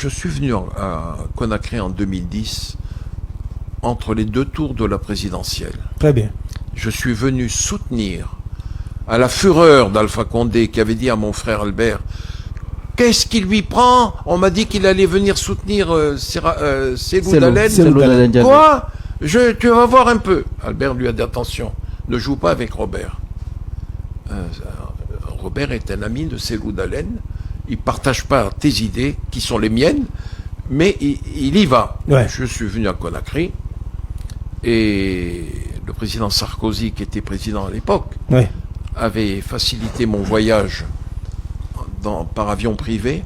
Je suis venu à Conakry en 2010, entre les deux tours de la présidentielle. Très bien. Je suis venu soutenir, à la fureur d'Alpha Condé, qui avait dit à mon frère Albert, qu'est-ce qui lui prend? On m'a dit qu'il allait venir soutenir Cellou Dalein. Quoi? Tu vas voir un peu. Albert lui a dit, attention, ne joue pas avec Robert. Robert est un ami de Cellou Dalein. Il ne partage pas tes idées, qui sont les miennes, mais il y va. Ouais. Je suis venu à Conakry, et le président Sarkozy, qui était président à l'époque, Ouais. avait facilité mon voyage par avion privé.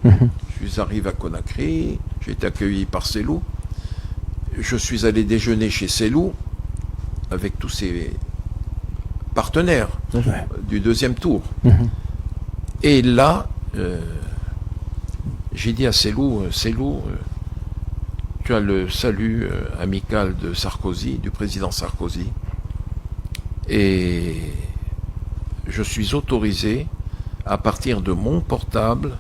Je suis arrivé à Conakry, j'ai été accueilli par Cellou. Je suis allé déjeuner chez Cellou avec tous ses partenaires du deuxième tour. Et là, j'ai dit à Cellou, tu as le salut amical de Sarkozy, du président Sarkozy, et je suis autorisé, à partir de mon portable,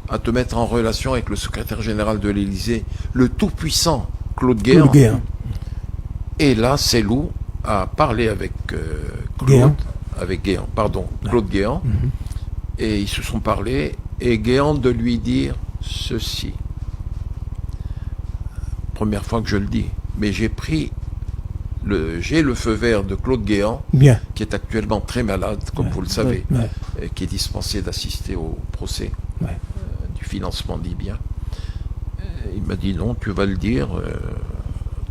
à te mettre en relation avec le secrétaire général de l'Élysée, le tout-puissant Claude Guéant. Et là, Cellou a parlé avec Claude Guéant, et ils se sont parlé, et Guéant de lui dire ceci. Première fois que je le dis, mais j'ai le feu vert de Claude Guéant, qui est actuellement très malade, comme vous le savez, et qui est dispensé d'assister au procès du financement libyen. Il m'a dit non, tu vas le dire,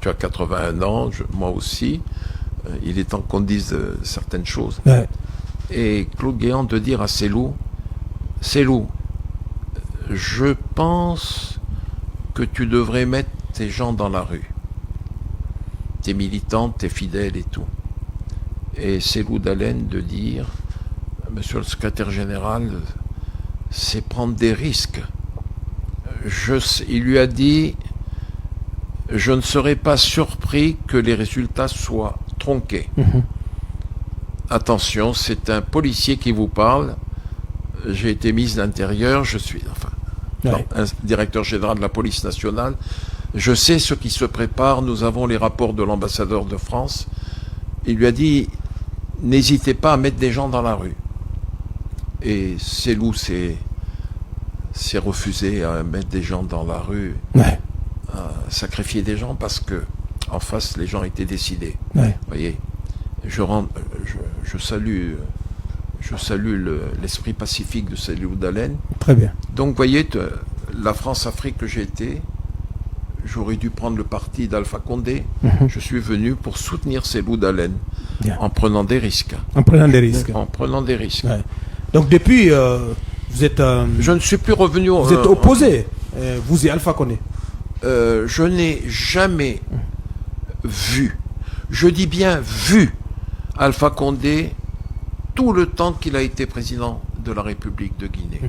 tu as 81 ans, moi aussi, il est temps qu'on dise certaines choses. Et Claude Guéant de dire à Cellou, je pense que tu devrais mettre tes gens dans la rue, tes militants, tes fidèles et tout. Et Cellou Dalein de dire, monsieur le secrétaire général, c'est prendre des risques. Il lui a dit, je ne serais pas surpris que les résultats soient tronqués. Attention, c'est un policier qui vous parle. J'ai été ministre de l'Intérieur, je suis un directeur général de la police nationale. Je sais ce qui se prépare, nous avons les rapports de l'ambassadeur de France. Il lui a dit, n'hésitez pas à mettre des gens dans la rue. Et Cellou s'est refusé à mettre des gens dans la rue, à sacrifier des gens, parce que en face, les gens étaient décidés. Vous voyez, je salue l'esprit pacifique de Cellou Dalein. Très bien. Donc, vous voyez, la France-Afrique que j'ai été, j'aurais dû prendre le parti d'Alpha Condé. Je suis venu pour soutenir Cellou Dalein en prenant des risques. En prenant des risques. En prenant des risques. Donc, depuis, vous êtes... je ne suis plus revenu... Vous êtes opposé, vous et Alpha Condé. Je n'ai jamais vu, je dis bien vu, Alpha Condé tout le temps qu'il a été président de la République de Guinée.